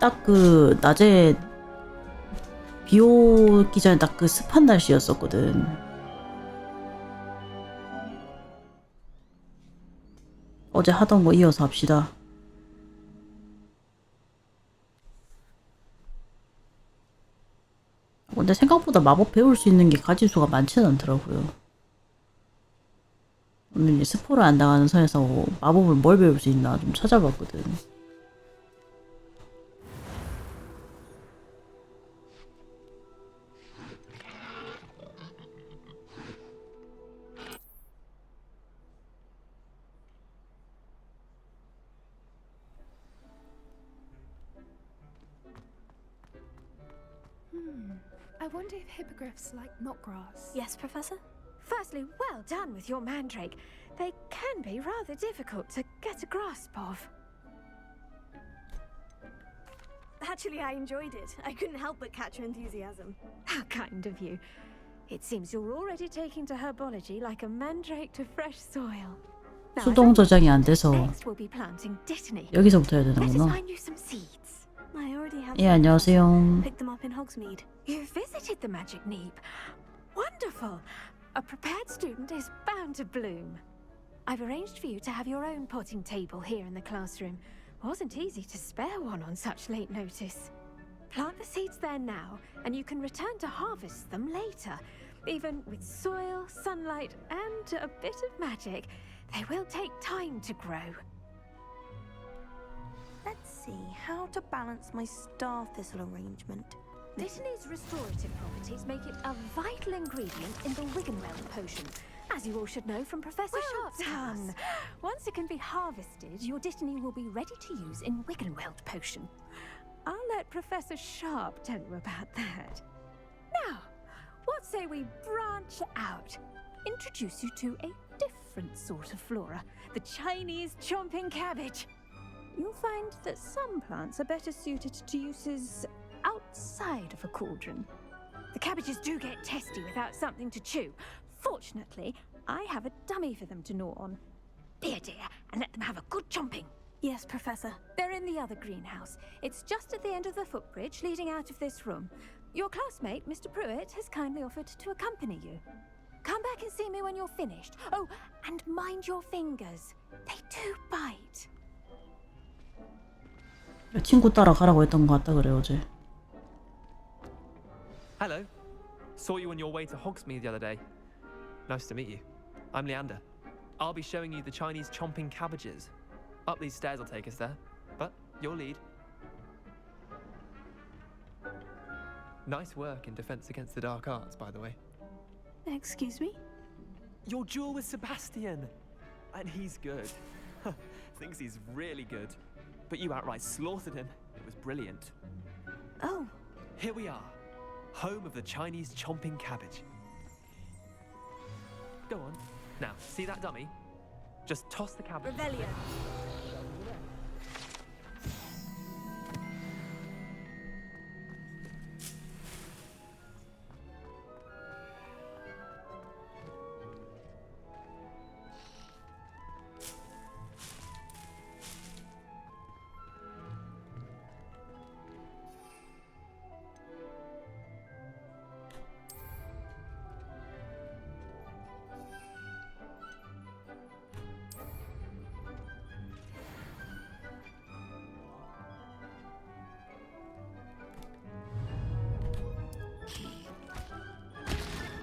딱 그 낮에 비 오기 전에 딱 그 습한 날씨였었거든. 어제 하던 거 이어서 합시다. 근데 생각보다 마법 배울 수 있는 게 가지수가 많지는 않더라고요. 오늘 이제 스포를 안 당하는 선에서 마법을 뭘 배울 수 있나 좀 찾아봤거든. I wonder if hippogriffs like not grass. Yes, Professor? Firstly, well done with your mandrake. They can be rather difficult to get a grasp of. Actually, I enjoyed it. I couldn't help but catch your enthusiasm. How kind of you. It seems you're already taking to herbology like a mandrake to fresh soil. Now, 수동 저장이 안 돼서 next we'll be planting dittany. 여기서부터 해야 Let us 되는구나. find you some seeds. I already have. 예, 안녕하세요. Picked them up in Hogsmeade. You visited the Magic Neep. Wonderful. A prepared student is bound to bloom. I've arranged for you to have your own potting table here in the classroom. Wasn't easy to spare one on such late notice. Plant the seeds there now, and you can return to harvest them later. Even with soil, sunlight, and a bit of magic, they will take time to grow. Let's see how to balance my star thistle arrangement. Dittany's restorative properties make it a vital ingredient in the Wiggenweld potion, as you all should know from Professor Sharp's class. Once it can be harvested, your Dittany will be ready to use in Wiggenweld potion. I'll let Professor Sharp tell you about that. Now, what say we branch out? Introduce you to a different sort of flora, the Chinese chomping cabbage. You'll find that some plants are better suited to uses outside of a cauldron. The cabbages do get testy without something to chew. Fortunately, I have a dummy for them to gnaw on. Be a dear and let them have a good chomping. Yes, Professor. They're in the other greenhouse. It's just at the end of the footbridge leading out of this room. Your classmate, Mr. Pruitt, has kindly offered to accompany you. Come back and see me when you're finished. Oh, and mind your fingers. They do bite. 친구 따라가라고 했던 것 같다 그래 어제. Hello. Saw you on your way to Hogsmeade the other day. Nice to meet you. I'm Leander. I'll be showing you the Chinese chomping cabbages. Up these stairs will take us there, but your lead. Nice work in Defense Against the Dark Arts, by the way. Excuse me? Your duel with Sebastian! And he's good. Thinks he's really good. But you outright slaughtered him. It was brilliant. Oh. Here we are. Home of the Chinese chomping cabbage. Go on. Now, see that dummy? Just toss the cabbage. Revelio.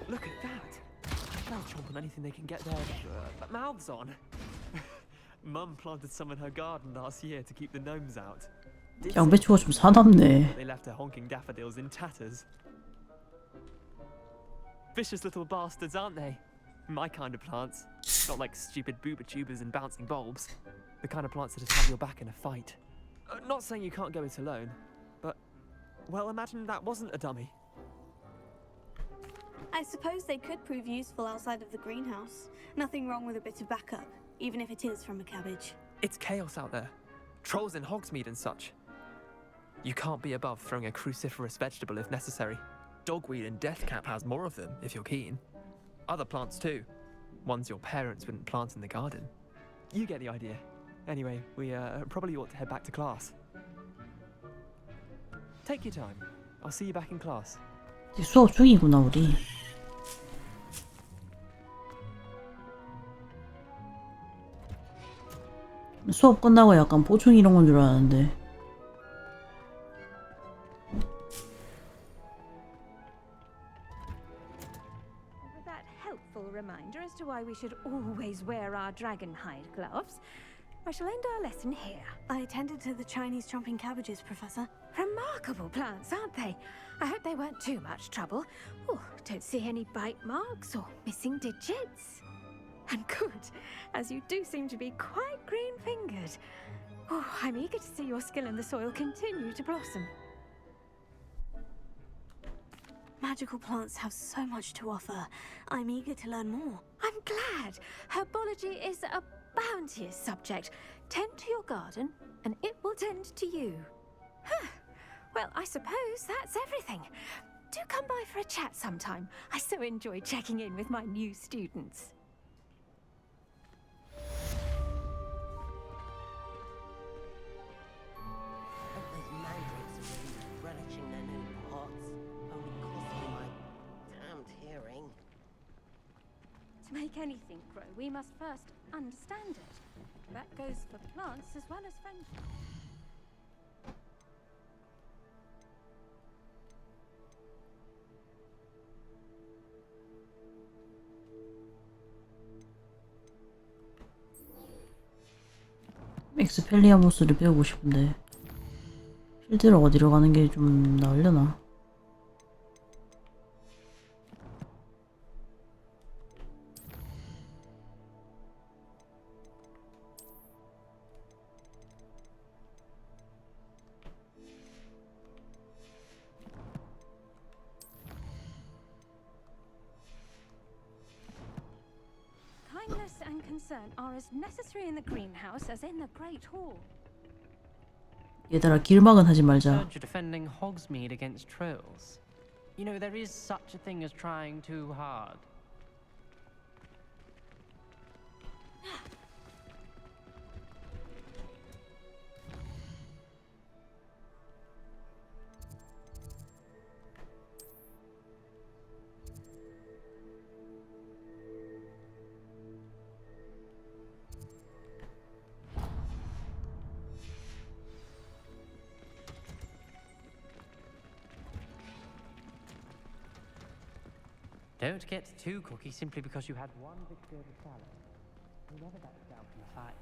Look at that! They'll chomp on anything they can get their mouths on. Mum planted some in her garden last year to keep the gnomes out. 양배추가 좀 사납네. They left her honking daffodils in tatters. Vicious little bastards, aren't they? My kind of plants. Not like stupid booba tubers and bouncing bulbs. The kind of plants that just have your back in a fight. Not saying you can't go it alone, but, well, imagine that wasn't a dummy. I suppose they could prove useful outside of the greenhouse. Nothing wrong with a bit of backup, even if it is from a cabbage. It's chaos out there. Trolls in Hogsmeade and such. You can't be above throwing a cruciferous vegetable if necessary. Dogweed and deathcap has more of them, if you're keen. Other plants too. Ones your parents wouldn't plant in the garden. You get the idea. Anyway, we probably ought to head back to class. Take your time. I'll see you back in class. 수업 중이구나 우리. 수업 끝나고 약간 보충 이런 건 줄 알았는데. With that helpful reminder as to why we should always wear our dragon hide gloves, I shall end our lesson here. I tended to the Chinese chomping cabbages, Professor. Remarkable plants, aren't they? I hope they weren't too much trouble. Oh, don't see any bite marks or missing digits. And good, as you do seem to be quite green-fingered. Oh, I'm eager to see your skill in the soil continue to blossom. Magical plants have so much to offer. I'm eager to learn more. I'm glad. Herbology is a bounteous subject. Tend to your garden, and it will tend to you. Huh. Well, I suppose that's everything. Do come by for a chat sometime. I so enjoy checking in with my new students. Those mandrakes are really relishing their new pots. Only costing my damned hearing. To make anything grow, we must first understand it. That goes for plants as well as friendship. 엑스펠리아모스를 배우고 싶은데 실제로 어디로 가는 게 좀 나으려나? Kindness and concern are as necessary in the greenhouse as in the Great Hall. 얘들아 길막은 하지 말자. Heard you're defending Hogsmeade against trolls. You know, there is such a thing as trying too hard. Don't get too cocky simply because you had one big serve of salad. You never let it down from the fight.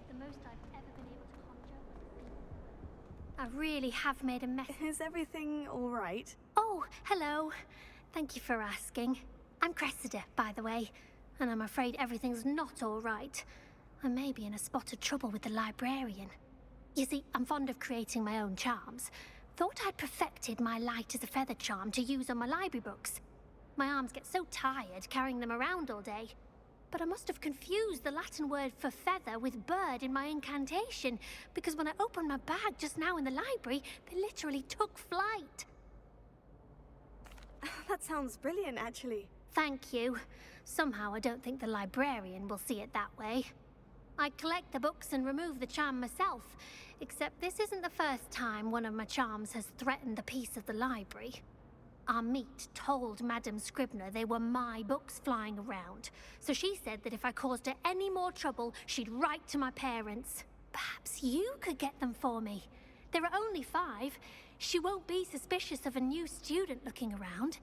The most I've ever been able to conjure. I really have made a mess. Is everything all right? Oh, hello. Thank you for asking. I'm Cressida, by the way, and I'm afraid everything's not all right. I may be in a spot of trouble with the librarian. You see, I'm fond of creating my own charms. Thought I'd perfected my light as a feather charm to use on my library books. My arms get so tired carrying them around all day. But I must have confused the Latin word for feather with bird in my incantation, because when I opened my bag just now in the library, they literally took flight. That sounds brilliant, actually. Thank you. Somehow I don't think the librarian will see it that way. I collect the books and remove the charm myself, except this isn't the first time one of my charms has threatened the peace of the library. Our meet told Madame Scribner they were my books flying around, so she said that if I caused her any more trouble, she'd write to my parents. Perhaps you could get them for me. There are only 5. She won't be suspicious of a new student looking around.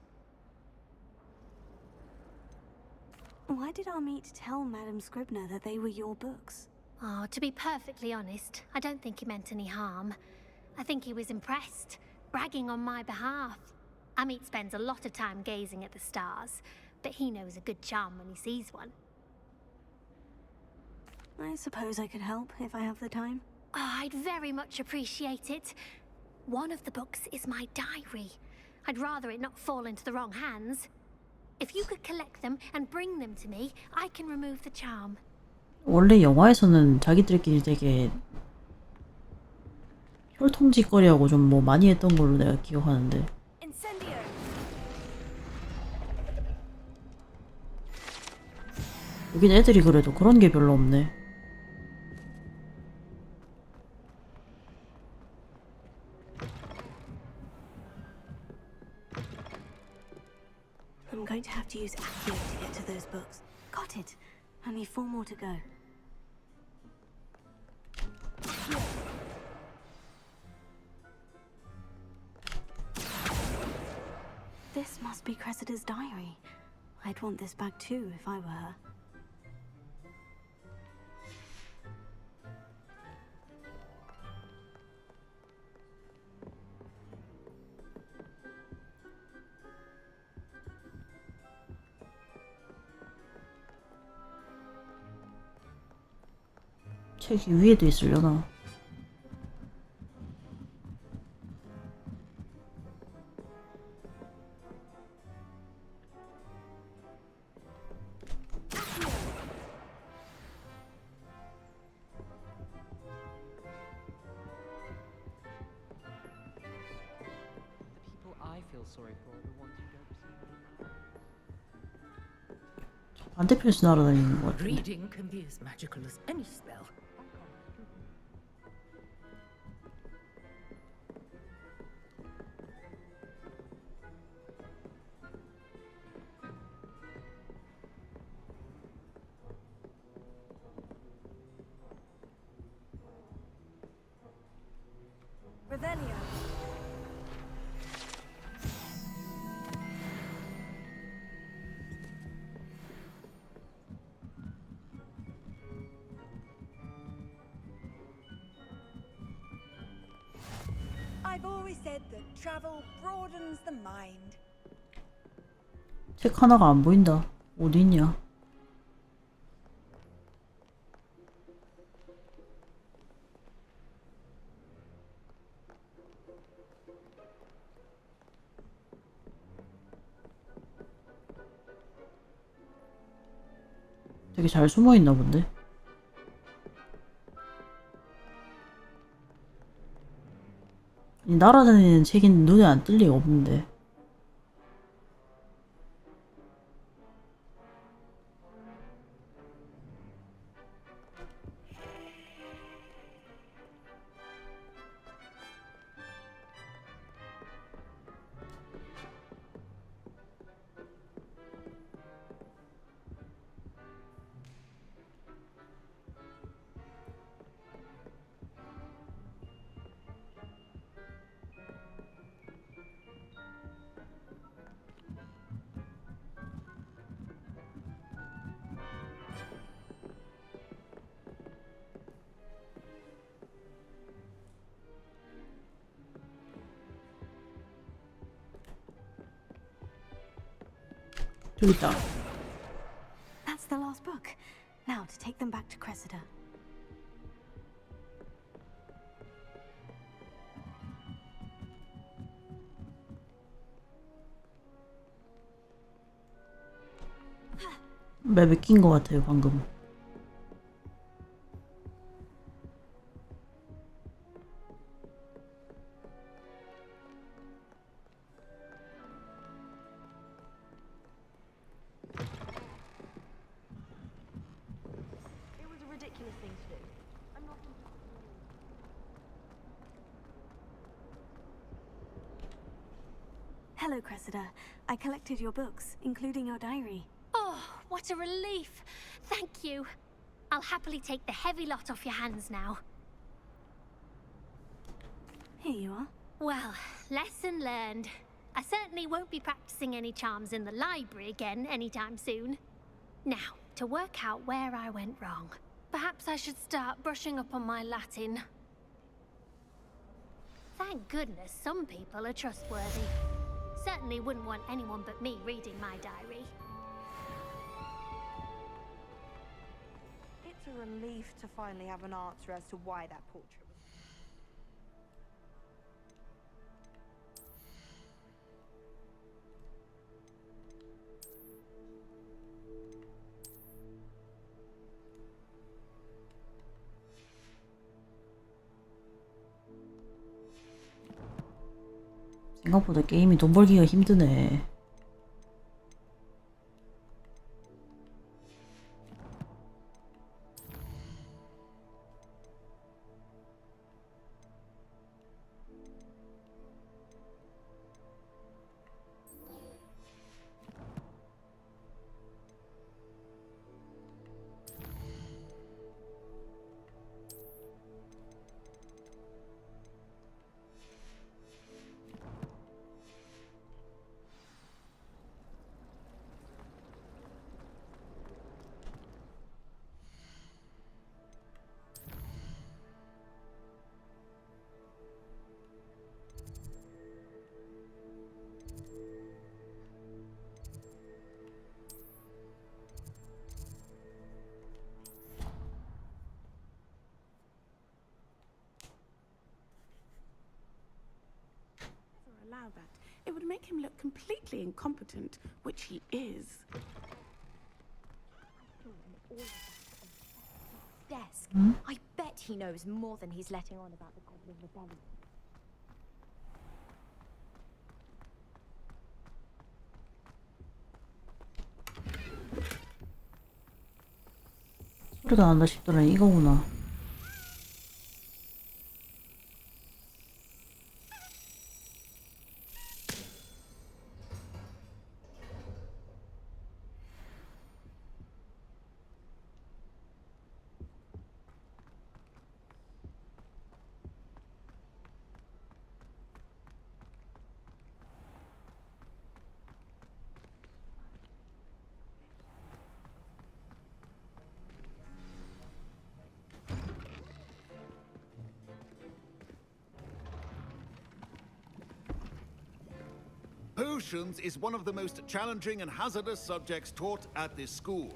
Why did our meet tell Madame Scribner that they were your books? Oh, to be perfectly honest, I don't think he meant any harm. I think he was impressed, bragging on my behalf. Amit spends a lot of time gazing at the stars, but he knows a good charm when he sees one. I suppose I could help if I have the time. Oh, I'd very much appreciate it. One of the books is my diary. I'd rather it not fall into the wrong hands. If you could collect them and bring them to me, I can remove the charm. 원래 영화에서는 자기들끼리 되게 혈통짓거리하고 좀 뭐 많이 했던 걸로 내가 기억하는데. Incendio! 여긴 애들이 그래도 그런 게 별로 없네. going to have to use Accio to get to those books. Got it. Only 4 more to go. This must be Cressida's diary. I'd want this back too if I were her. 책이 위에도 있으려나? The people I feel sorry for are the ones who don't receive any. 반대편에서 날아다니는 것 같은데. Reading can be as magical as any spell. Revelio. I've always said that travel broadens the mind. 책 하나가 안 보인다. 어디 있냐? 되게 잘 숨어 있나 본데. 이 날아다니는 책인 눈에 안 뜰 리가 없는데. 저기 있다. That's the last book. Now to take them back to Cressida. 맵에 낀 것 같아요 방금. Hello, Cressida. I collected your books, including your diary. Oh, what a relief. Thank you. I'll happily take the heavy lot off your hands now. Here you are. Well, lesson learned. I certainly won't be practicing any charms in the library again anytime soon. Now, to work out where I went wrong. Perhaps I should start brushing up on my Latin. Thank goodness some people are trustworthy. Certainly wouldn't want anyone but me reading my diary. It's a relief to finally have an answer as to why that portrait was. 생각보다 게임이 돈 벌기가 힘드네. that. It would make him look completely incompetent, which he is. Desk. I bet he knows more than he's letting on about the Goblin Rebellion. 소리가 난다 싶더니 이거구나. Potions is one of the most challenging and hazardous subjects taught at this school.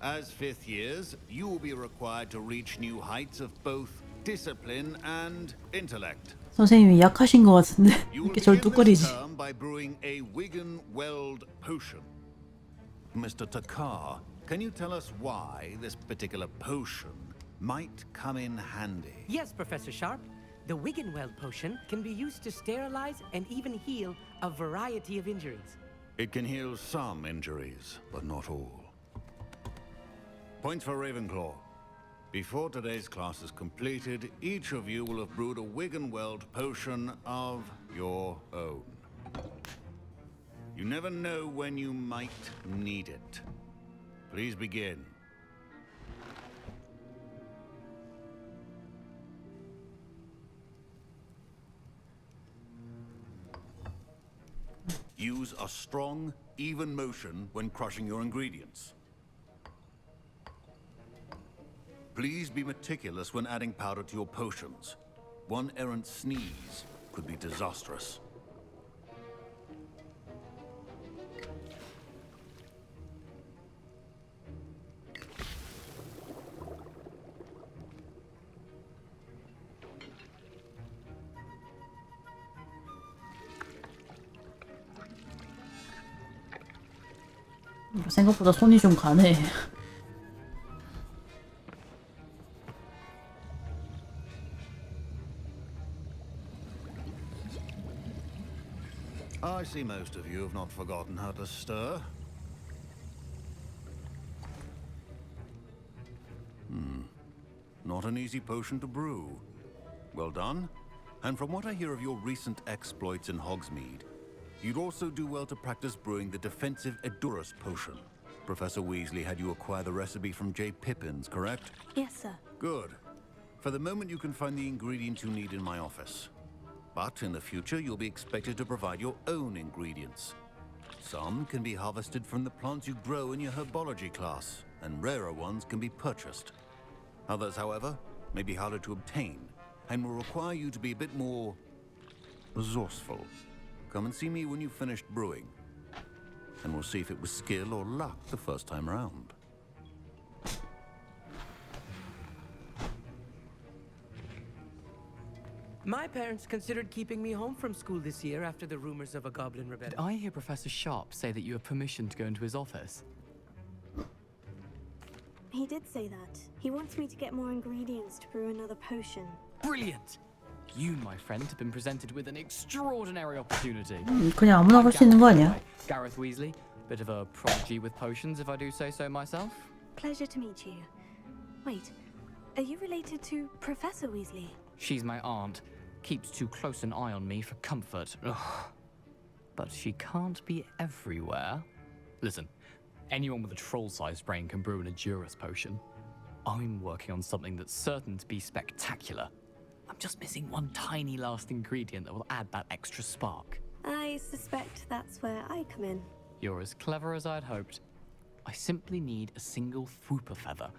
As fifth years, you will be required to reach new heights of both discipline and intellect. 선생님이 약하신 것 같은데 You will 이렇게 절 begin 뚝거리지. this term by brewing a Wigan-Weld potion. Mr. Takar, can you tell us why this particular potion might come in handy? Yes, Professor Sharp. The Wiggenweld potion can be used to sterilize and even heal a variety of injuries. It can heal some injuries, but not all. Points for Ravenclaw. Before today's class is completed, each of you will have brewed a Wiggenweld potion of your own. You never know when you might need it. Please begin. Use a strong, even motion when crushing your ingredients. Please be meticulous when adding powder to your potions. One errant sneeze could be disastrous. 생각보다 손이 좀 가네. I see most of you have not forgotten how to stir. Not an easy potion to brew. Well done. And from what I hear of your recent exploits in Hogsmeade, you'd also do well to practice brewing the defensive Edurus potion. Professor Weasley had you acquire the recipe from J. Pippins, correct? Yes, sir. Good. For the moment, you can find the ingredients you need in my office. But in the future, you'll be expected to provide your own ingredients. Some can be harvested from the plants you grow in your herbology class, and rarer ones can be purchased. Others, however, may be harder to obtain, and will require you to be a bit more resourceful. Come and see me when you've finished brewing, and we'll see if it was skill or luck the first time around. My parents considered keeping me home from school this year after the rumors of a Goblin Rebellion. Did I hear Professor Sharp say that you have permission to go into his office? He did say that. He wants me to get more ingredients to brew another potion. Brilliant! You, my friend, have been presented with an extraordinary opportunity. 그냥 아무나 할 수 있는 거 아니야? Gareth Weasley, bit of a prodigy with potions, if I do say so myself. Pleasure to meet you. Wait, are you related to Professor Weasley? She's my aunt. Keeps too close an eye on me for comfort. Ugh. But she can't be everywhere. Listen, anyone with a troll-sized brain can brew an Edurus potion. I'm working on something that's certain to be spectacular. I'm just missing one tiny last ingredient that will add that extra spark. I suspect that's where I come in. You're as clever as I'd hoped. I simply need a single Fwooper feather.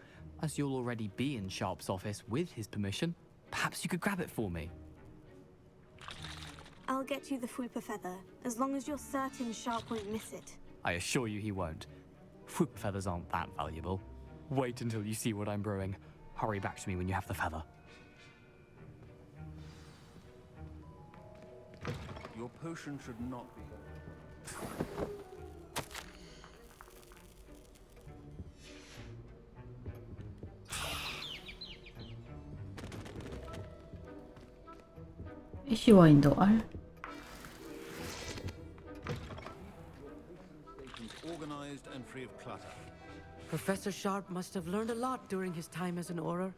As you'll already be in Sharp's office with his permission, perhaps you could grab it for me. I'll get you the Fwooper feather, as long as you're certain Sharp won't miss it. I assure you he won't. Fwooper feathers aren't that valuable. Wait until you see what I'm brewing. Hurry back to me when you have the feather. Your potion should not be. 애쉬 와인더 알. Organized and free of clutter. Professor Sharp must have learned a lot during his time as an Auror.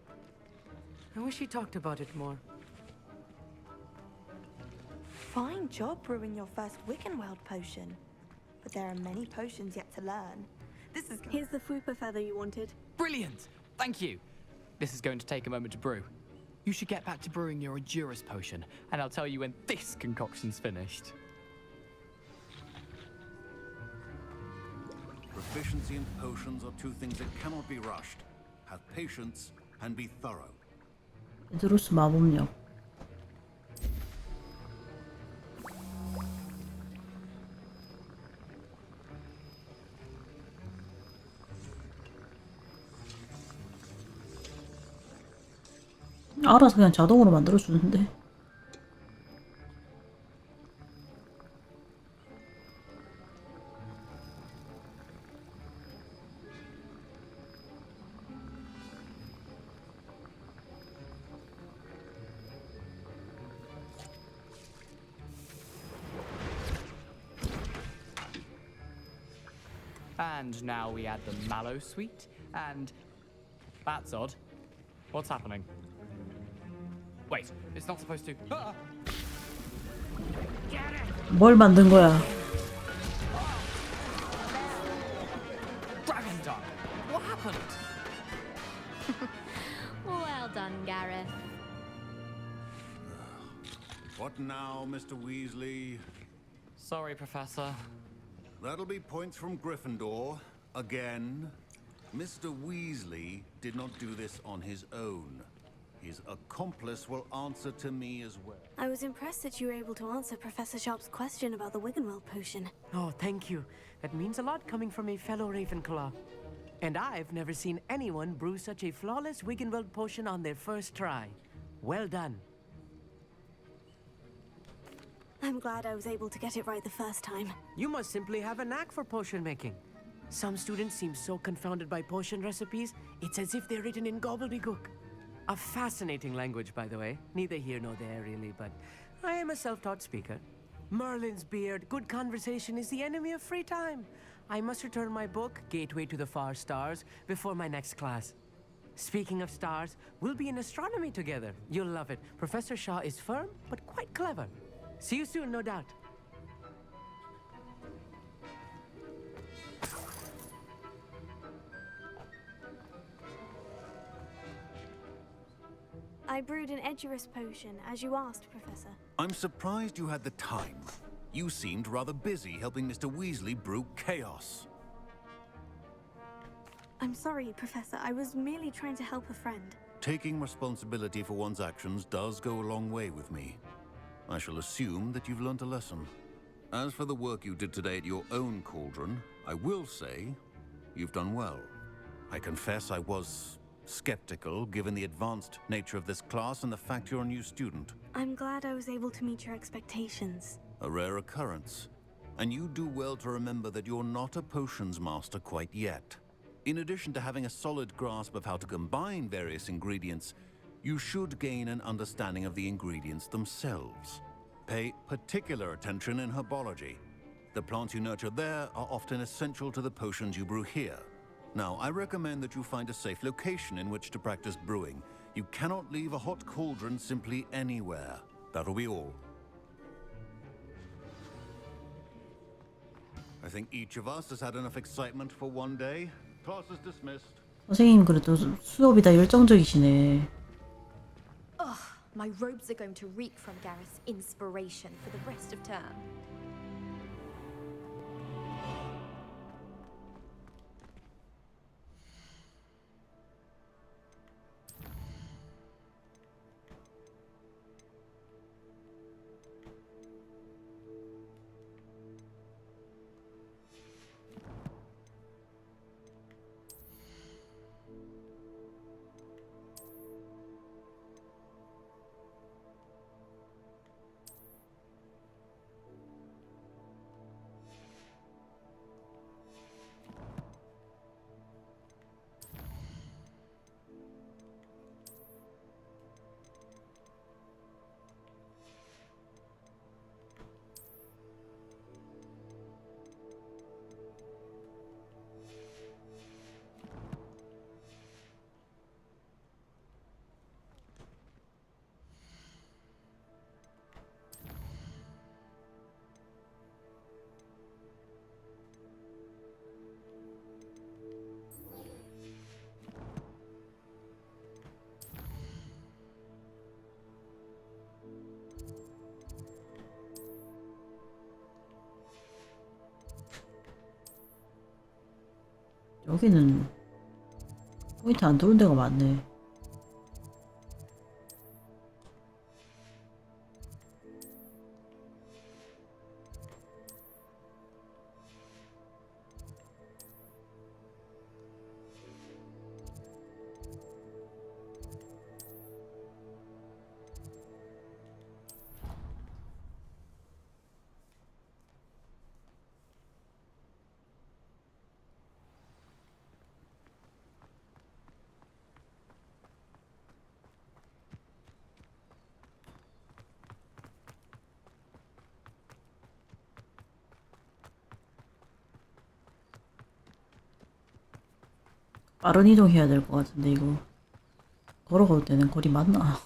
I wish he talked about it more. Fine job brewing your first Wickenweld potion. But there are many potions yet to learn. This is... Here's the Fupa feather you wanted. Brilliant! Thank you. This is going to take a moment to brew. You should get back to brewing your Edurus potion, and I'll tell you when this concoction's finished. Proficiency in potions are two things that cannot be rushed. Have patience and be thorough. 에드로스 마법력. 알아서 그냥 자동으로 만들어주는데. And now we add the mallow sweet, and... That's odd. What's happening? Wait, it's not supposed to... Ah! 뭘 만든 거야? Dragon Duck! What happened? Well done, Gareth. What now, Mr. Weasley? Sorry, Professor. That'll be points from Gryffindor. Again. Mr. Weasley did not do this on his own. His accomplice will answer to me as well. I was impressed that you were able to answer Professor Sharp's question about the Wiggenweld potion. Oh, thank you. That means a lot coming from a fellow Ravenclaw. And I've never seen anyone brew such a flawless Wiggenweld potion on their first try. Well done. I'm glad I was able to get it right the first time. You must simply have a knack for potion making. Some students seem so confounded by potion recipes, it's as if they're written in gobbledygook. A fascinating language, by the way. Neither here nor there, really, but I am a self-taught speaker. Merlin's beard, good conversation is the enemy of free time. I must return my book, Gateway to the Far Stars, before my next class. Speaking of stars, we'll be in astronomy together. You'll love it. Professor Shaw is firm, but quite clever. See you soon, no doubt. I brewed an Edurus potion, as you asked, Professor. I'm surprised you had the time. You seemed rather busy helping Mr. Weasley brew chaos. I'm sorry, Professor. I was merely trying to help a friend. Taking responsibility for one's actions does go a long way with me. I shall assume that you've learnt a lesson. As for the work you did today at your own cauldron, I will say you've done well. I confess I was skeptical, given the advanced nature of this class and the fact you're a new student. I'm glad I was able to meet your expectations. A rare occurrence. And you do well to remember that you're not a potions master quite yet. In addition to having a solid grasp of how to combine various ingredients, you should gain an understanding of the ingredients themselves. Pay particular attention in herbology. The plants you nurture there are often essential to the potions you brew here. Now, I recommend that you find a safe location in which to practice brewing. You cannot leave a hot cauldron simply anywhere. That'll be all. I think each of us has had enough excitement for one day. Class is dismissed. 선생님 그래도 수업이 다 열정적이시네. Ugh, my robes are going to reek from Gareth's inspiration for the rest of term. 여기는 포인트 안 도는 데가 많네. 빠른 이동해야 될 것 같은데 이거 걸어가도 되는 거리 맞나?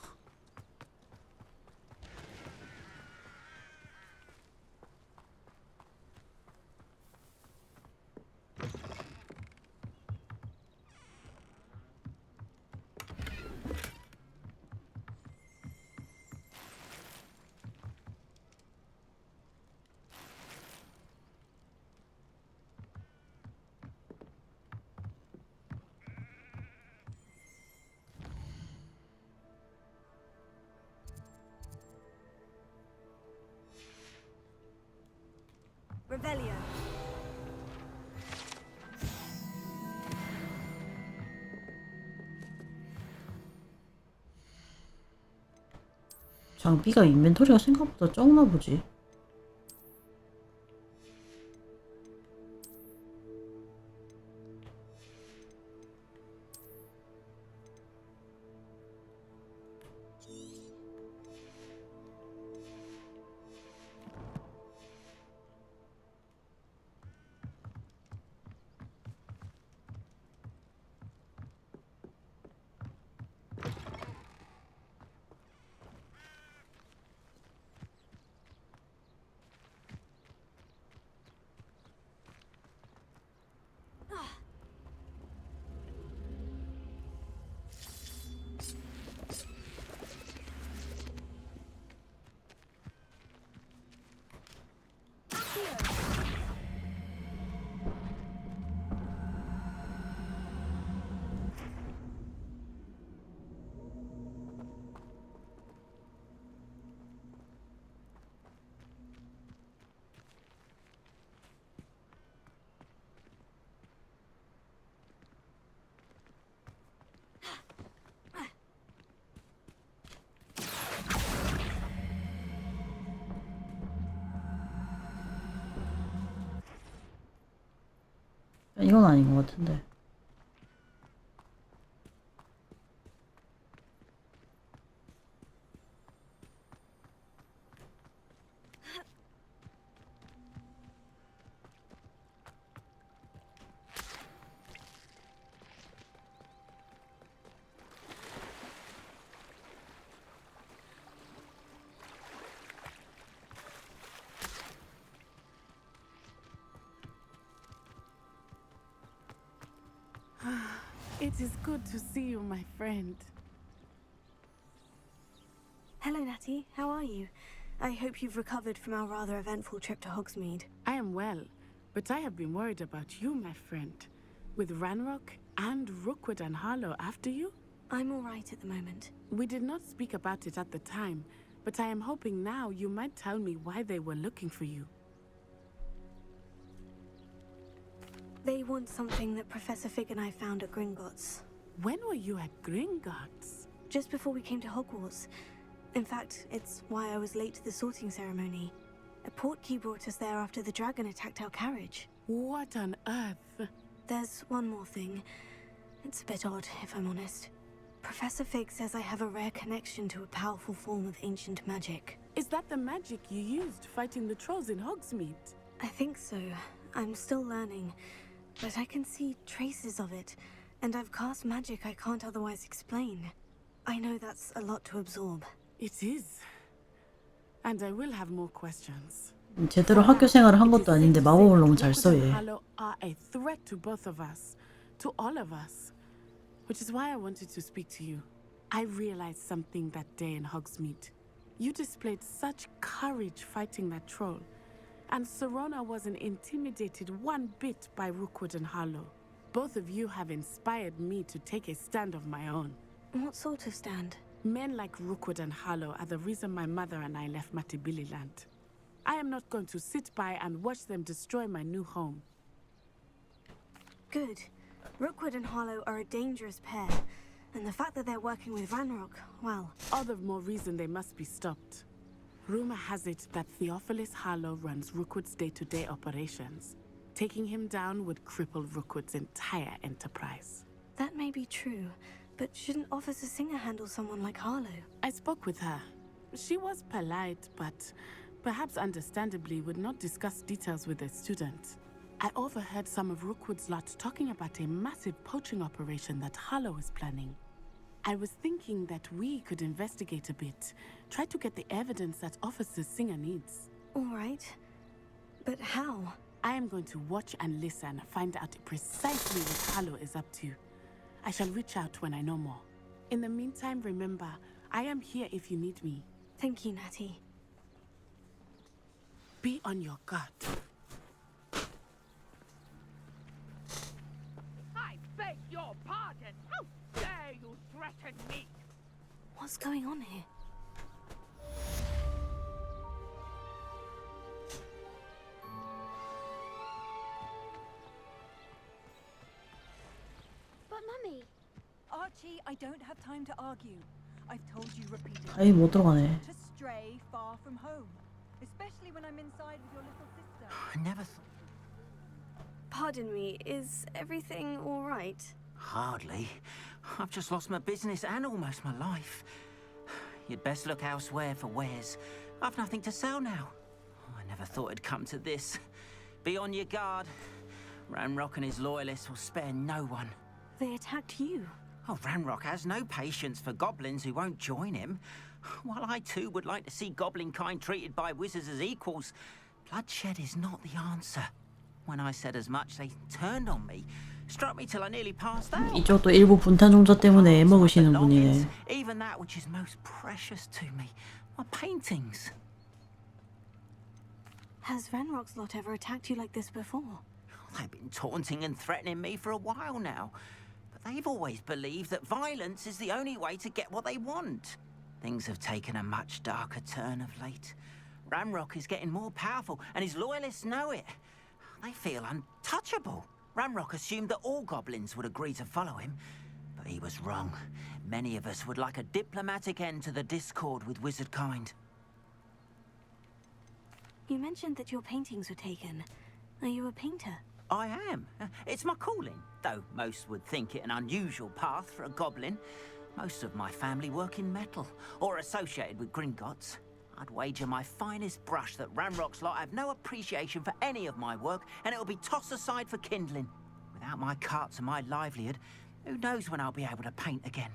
Revelio. 장비가 인벤토리가 생각보다 적나 보지. 이건 아닌 것 같은데. It is good to see you, my friend. Hello, Natty. How are you? I hope you've recovered from our rather eventful trip to Hogsmeade. I am well, but I have been worried about you, my friend. With Ranrock and Rookwood and Harlow after you? I'm all right at the moment. We did not speak about it at the time, but I am hoping now you might tell me why they were looking for you. They want something that Professor Fig and I found at Gringotts. When were you at Gringotts? Just before we came to Hogwarts. In fact, it's why I was late to the sorting ceremony. A portkey brought us there after the dragon attacked our carriage. What on earth? There's one more thing. It's a bit odd, if I'm honest. Professor Fig says I have a rare connection to a powerful form of ancient magic. Is that the magic you used fighting the trolls in Hogsmeade? I think so. I'm still learning, but I can see traces of it, and I've cast magic I can't otherwise explain. I know that's a lot to absorb. It is. And I will have more questions. 제대로 학교 생활을 한 것도 아닌데 마법을 너무 잘 써 얘. Harlow are a threat to both of us, to all of us, which is why I wanted to speak to you. I realized something that day in Hogsmeade. You displayed such courage fighting that troll, and Serona wasn't intimidated one bit by Rookwood and Harlow. Both of you have inspired me to take a stand of my own. What sort of stand? Men like Rookwood and Harlow are the reason my mother and I left Matibili land. I am not going to sit by and watch them destroy my new home. Good. Rookwood and Harlow are a dangerous pair, and the fact that they're working with Ranrock, well... All the more reason they must be stopped. Rumor has it that Theophilus Harlow runs Rookwood's day-to-day operations. Taking him down would cripple Rookwood's entire enterprise. That may be true, but shouldn't Officer Singer handle someone like Harlow? I spoke with her. She was polite, but perhaps understandably would not discuss details with a student. I overheard some of Rookwood's lot talking about a massive poaching operation that Harlow is planning. I was thinking that we could investigate a bit, try to get the evidence that Officer Singer needs. All right. But how? I am going to watch and listen, find out precisely what Harlow is up to. I shall reach out when I know more. In the meantime, remember, I am here if you need me. Thank you, Natty. Be on your guard. I beg your pardon. How dare you threaten me? What's going on here? But Mummy... Archie, I don't have time to argue. I've told you repeatedly 아이 못 들어가네. to stray far from home, especially when I'm inside with your little sister. I never thought... Pardon me, is everything all right? Hardly. I've just lost my business and almost my life. You'd best look elsewhere for wares. I've nothing to sell now. I never thought it'd come to this. Be on your guard. Ranrock and his loyalists will spare no one. They attacked you. Oh, Ranrock has no patience for goblins who won't join him. While I too would like to see goblin kind treated by wizards as equals, bloodshed is not the answer. When I said as much, they turned on me, struck me till I nearly passed out. 이쪽도 일부 분탄 종자 때문에 애먹으시는 분이네. Even that which is most precious to me, my paintings. Has Ranrock's lot ever attacked you like this before? They've been taunting and threatening me for a while now. But they've always believed that violence is the only way to get what they want. Things have taken a much darker turn of late. Ranrock is getting more powerful, and his loyalists know it. They feel untouchable. Ranrock assumed that all goblins would agree to follow him, but he was wrong. Many of us would like a diplomatic end to the discord with wizard kind. You mentioned that your paintings were taken. Are you a painter? I am. It's my calling, though most would think it an unusual path for a goblin. Most of my family work in metal, or associated with Gringotts. I'd wager my finest brush that Ranrock's lot have no appreciation for any of my work, and it'll be tossed aside for kindling. Without my carts and my livelihood, who knows when I'll be able to paint again?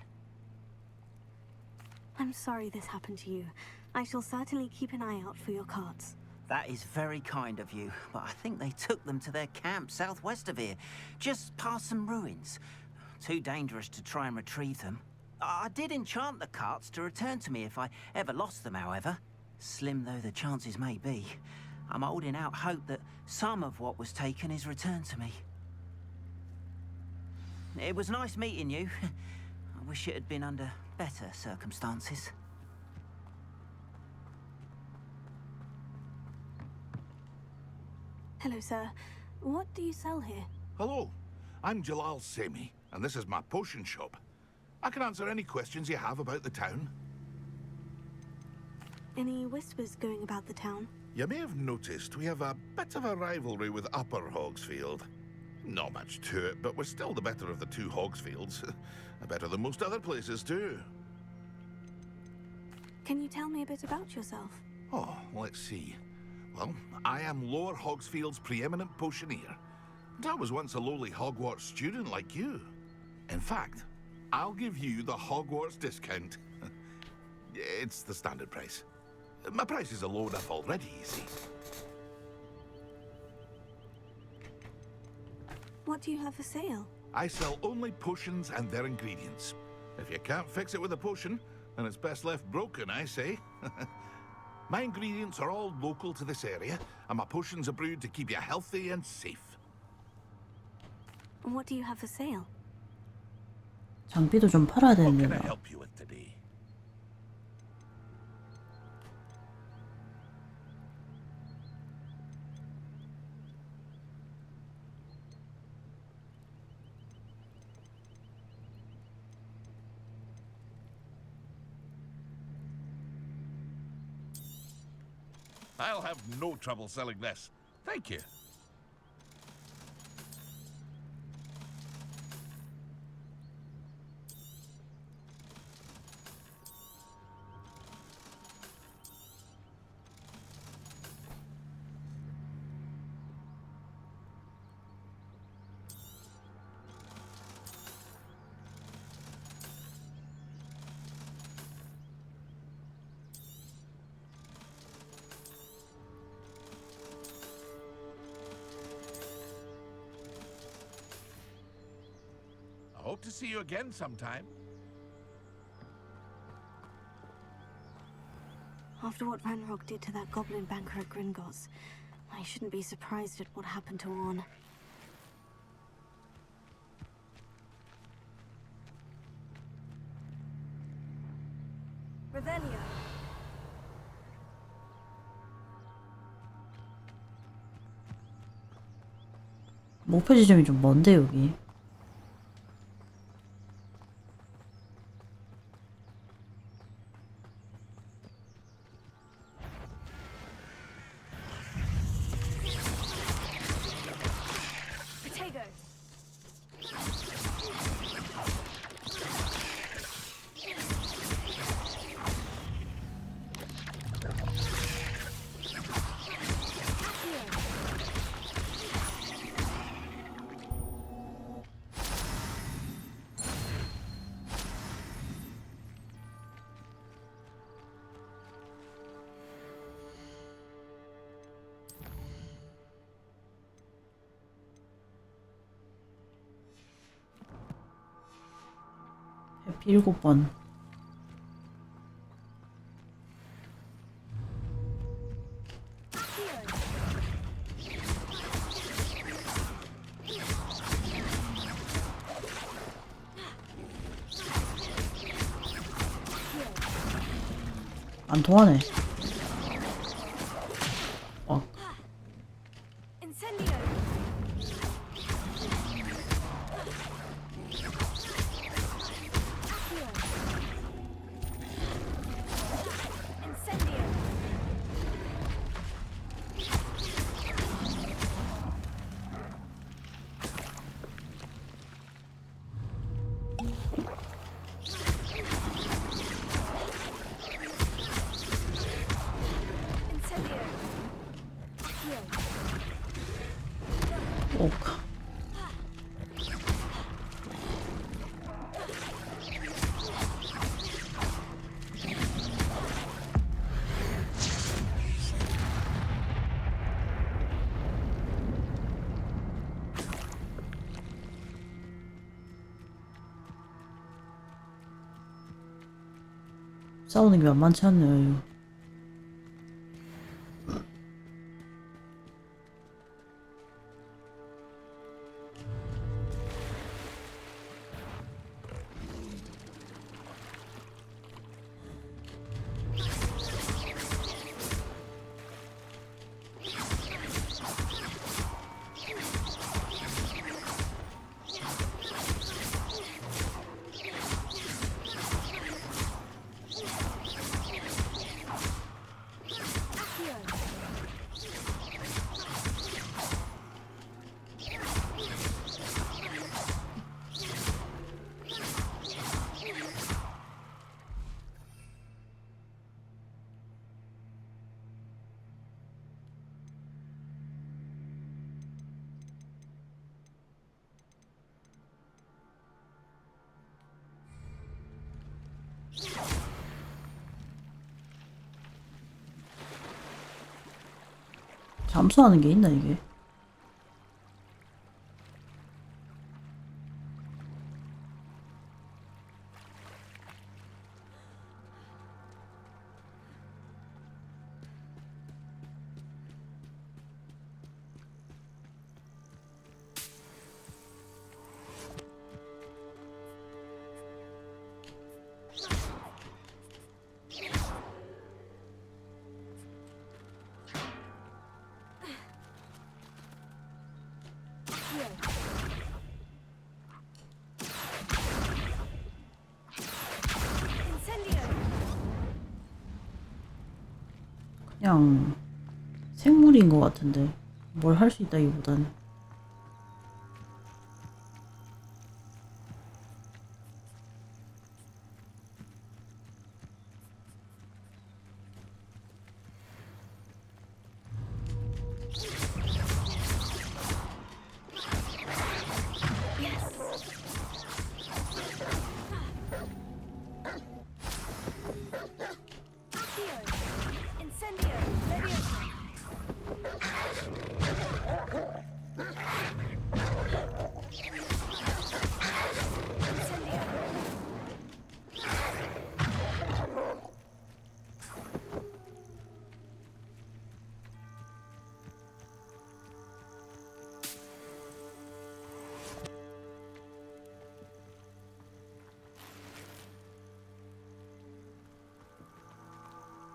I'm sorry this happened to you. I shall certainly keep an eye out for your carts. That is very kind of you, but I think they took them to their camp southwest of here, just past some ruins. Too dangerous to try and retrieve them. I did enchant the carts to return to me if I ever lost them, however. Slim though the chances may be, I'm holding out hope that some of what was taken is returned to me. It was nice meeting you. I wish it had been under better circumstances. Hello, sir. What do you sell here? Hello, I'm Jalal Semi, and this is my potion shop. I can answer any questions you have about the town. Any whispers going about the town? You may have noticed we have a bit of a rivalry with Upper Hogsfield. Not much to it, but we're still the better of the two Hogsfields. Better than most other places, too. Can you tell me a bit about yourself? Oh, let's see. Well, I am Lower Hogsfield's preeminent potioneer. And I was once a lowly Hogwarts student like you. In fact, I'll give you the Hogwarts discount. It's the standard price. My prices are low enough already, you see. What do you have for sale? I sell only potions and their ingredients. If you can't fix it with a potion, then it's best left broken, I say. My ingredients are all local to this area, and my potions are brewed to keep you healthy and safe. What do you have for sale? 장비도 좀 팔아야 What 되는데 can I 나. help you with today? I'll have no trouble selling this. Thank you. I hope to see you again sometime. After what Ranrock did to that goblin banker at Gringotts, I shouldn't be surprised at what happened to Orn. Revelio. 목표 지점이 좀 먼데 여기. Potato. 해피 7번. 안 통하네. 어. Incendio. Incendio. Incendio. 오. 싸우는 게 만만치 않네요. 이거. 잠수하는 게 있나 이게? 그냥 생물인 것 같은데 뭘 할 수 있다기보다는.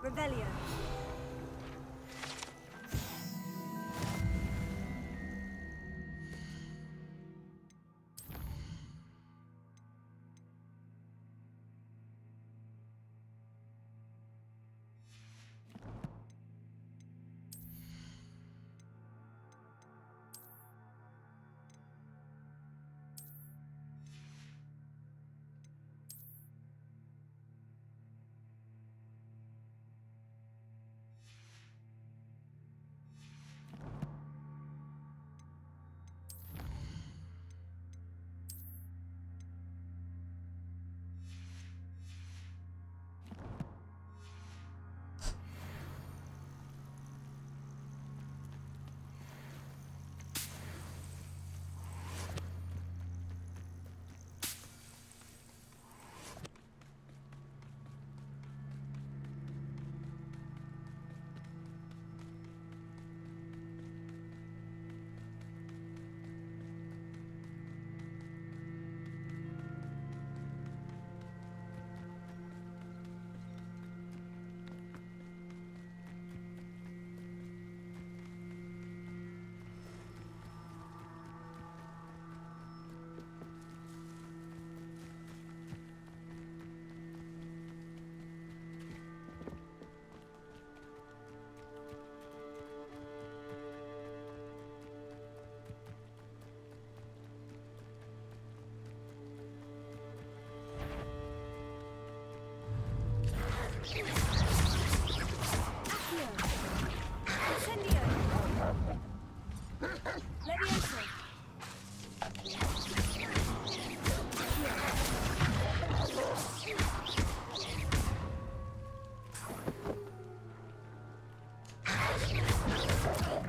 Revelio.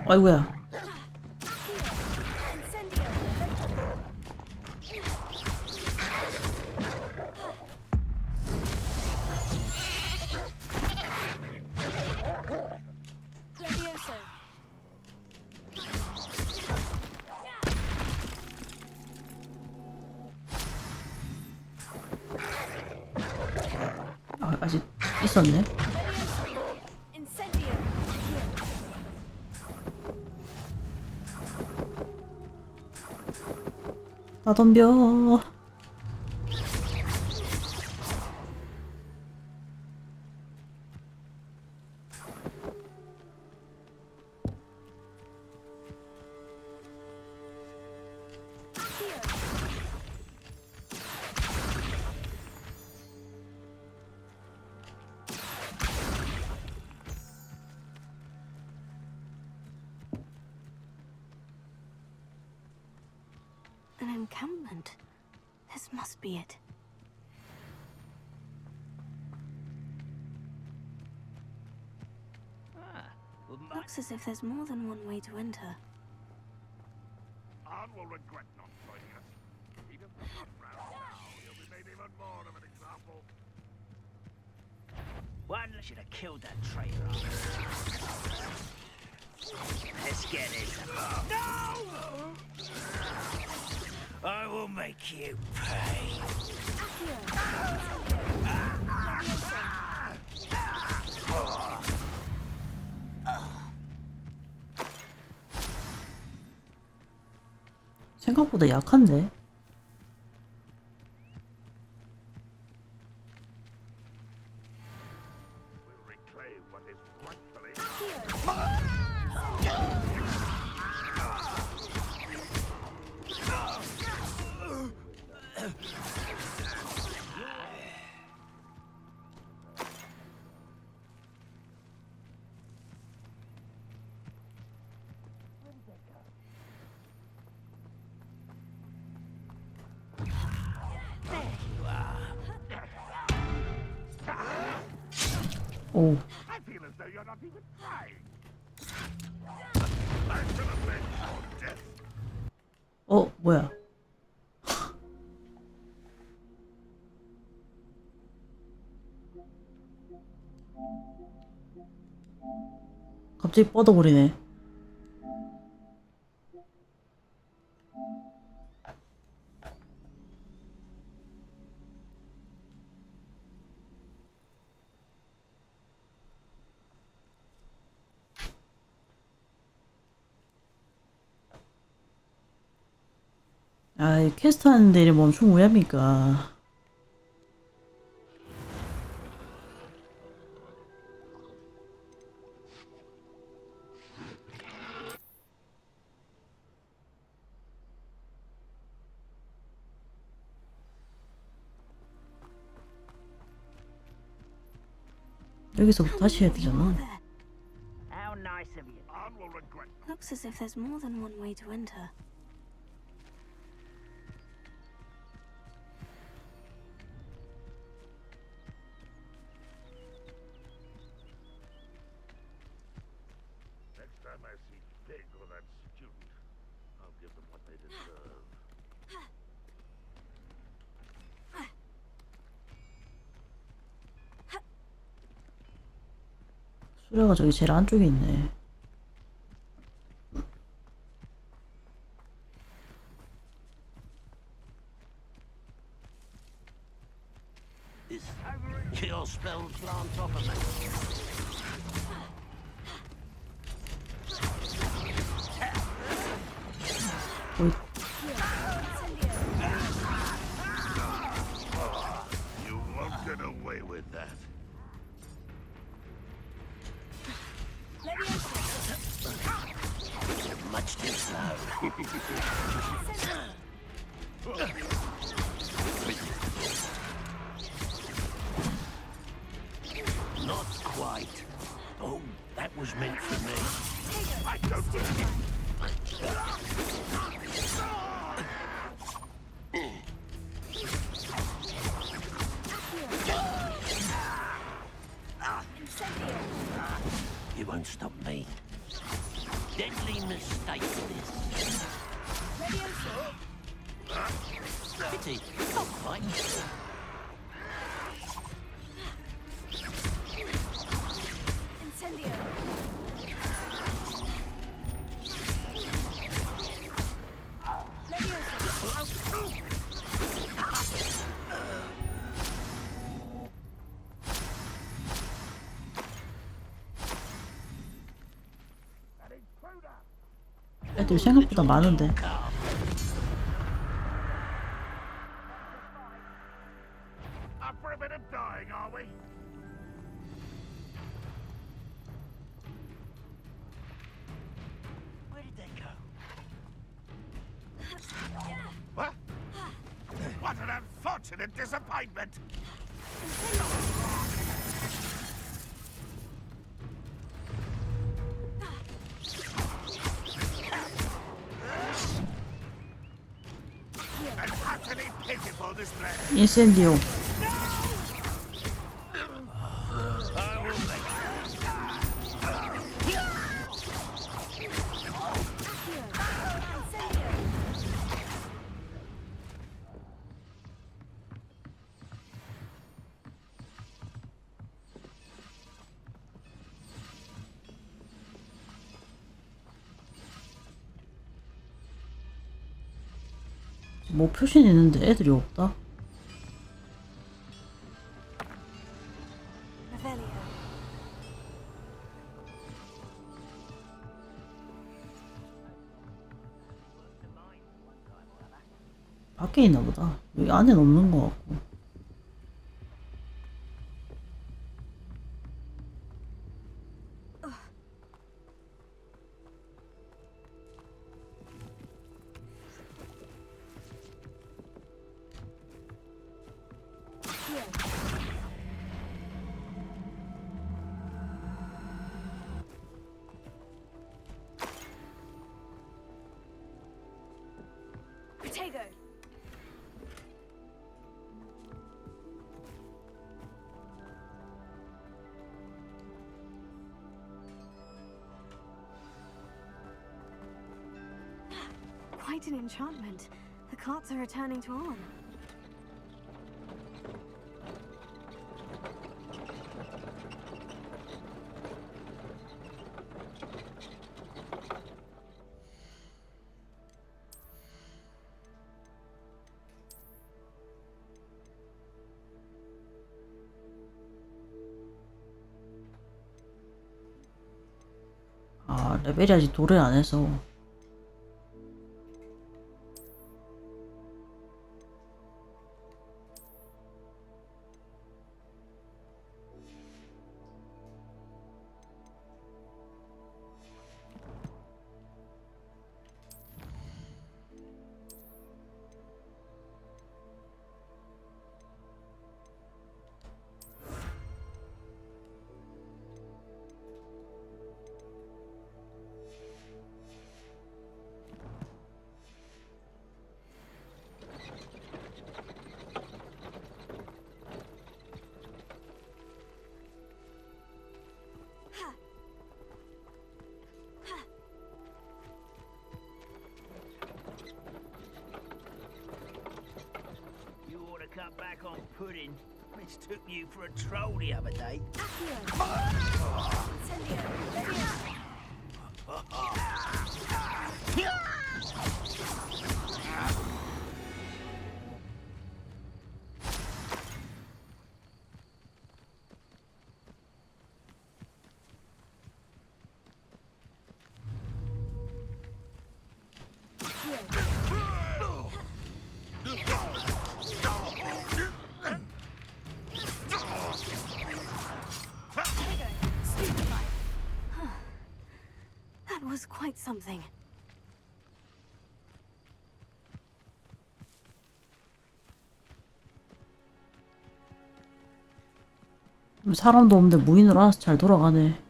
아이고야. 아, 아직 있었네. 나 덤벼. An encampment. This must be it. Looks as if there's more than one way to enter. Anne will regret not joining us. Even if not round now, you'll be made even more of an example. One should have killed that traitor. Let's get it. No! I will make you pay. 생각보다 약한데. We'll reclaim what is rightfully 오. I feel as though you're not even trying. 뭐야? 갑자기 뻗어버리네. 아, 이 퀘스트 하는데 이래 멈추면 왜 합니까? 여기서부터 다시 해야 되잖아. How nice of you. Looks as if there's more than one way to enter. Next time I see Pig or that student, I'll give them what they deserve. 수레가 저기 제일 안쪽에 있네. This kill spell plant off of me. You won't get away with that. Much too slow. Not quite. Oh, that was meant for me. I don't You won't stop me. Deadly mistake this. Pity, not quite. 애들 생각보다 많은데. Up for a bit of dying, are we? Where did they go? What? What an unfortunate disappointment! An utterly pitiful display. 인센디오. 뭐 표시는 있는데 애들이 없다. 밖에 있나 보다. 여기 안에는 없는 것 같고. quite an enchantment. The carts are returning to on. 아, 레벨이 아직 도래를 안 해서. Cut back on pudding. Mistook you for a troll the other day. That was quite something. 사람도 없는데 무인으로 알아서 잘 돌아가네.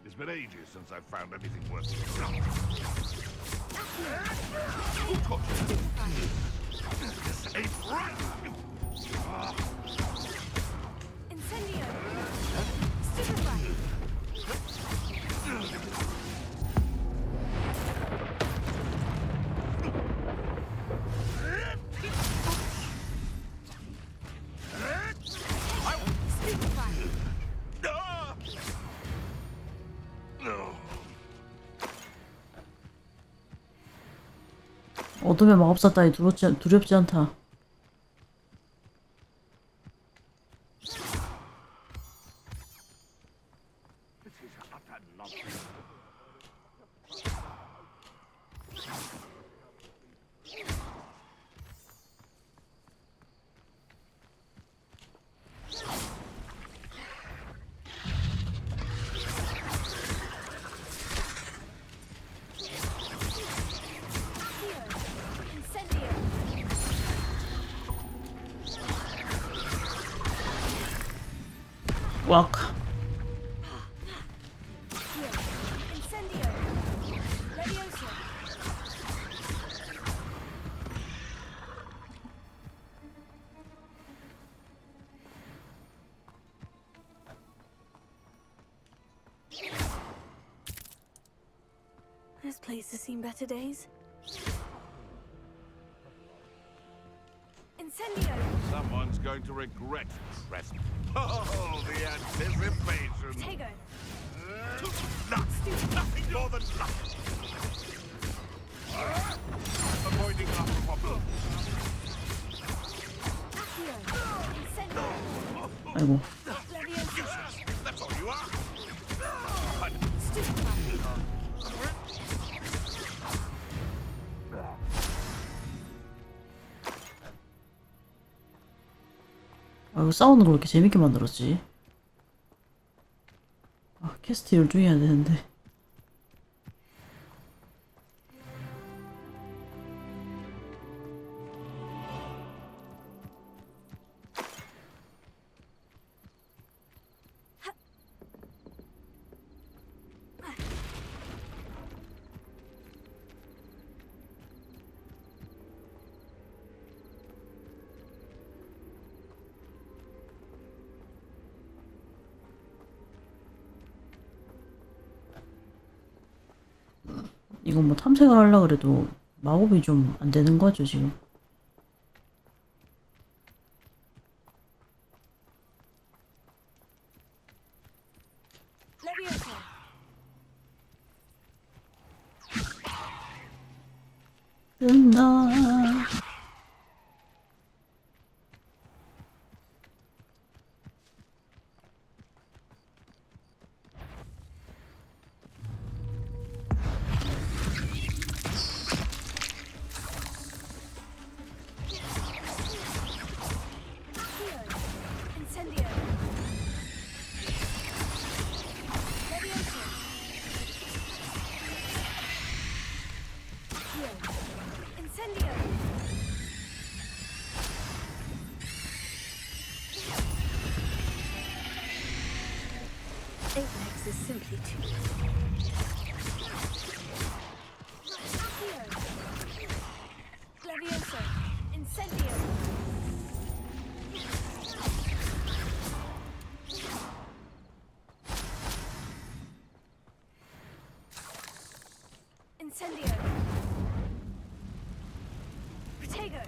It's been ages since I've found anything worth 어둠의 마법사 따위 두렵지 않다. 와크. This place has seen better days. Incendio! Someone's going to regret this present. Oh, the anticipation! Tego! Nothing more than nothing! Avoiding our problem. 아이고. That's all you are! 아, 이거 싸우는 걸 왜 이렇게 재밌게 만들었지? 아, 퀘스트 열중해야 되는데. 이거 뭐 탐색을 하려고 그래도 마법이 좀 안 되는 거죠, 지금. 뜬다. Apex is simply too... Levioso! Incendio! Incendio! Protego!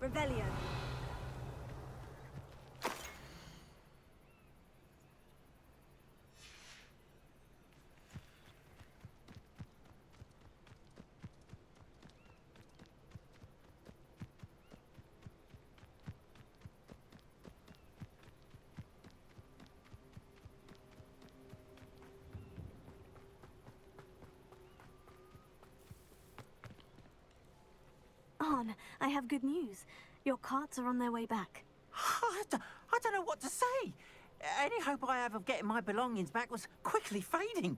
Rebellion! Arn, I have good news. Your carts are on their way back. I don't know what to say. Any hope I have of getting my belongings back was quickly fading.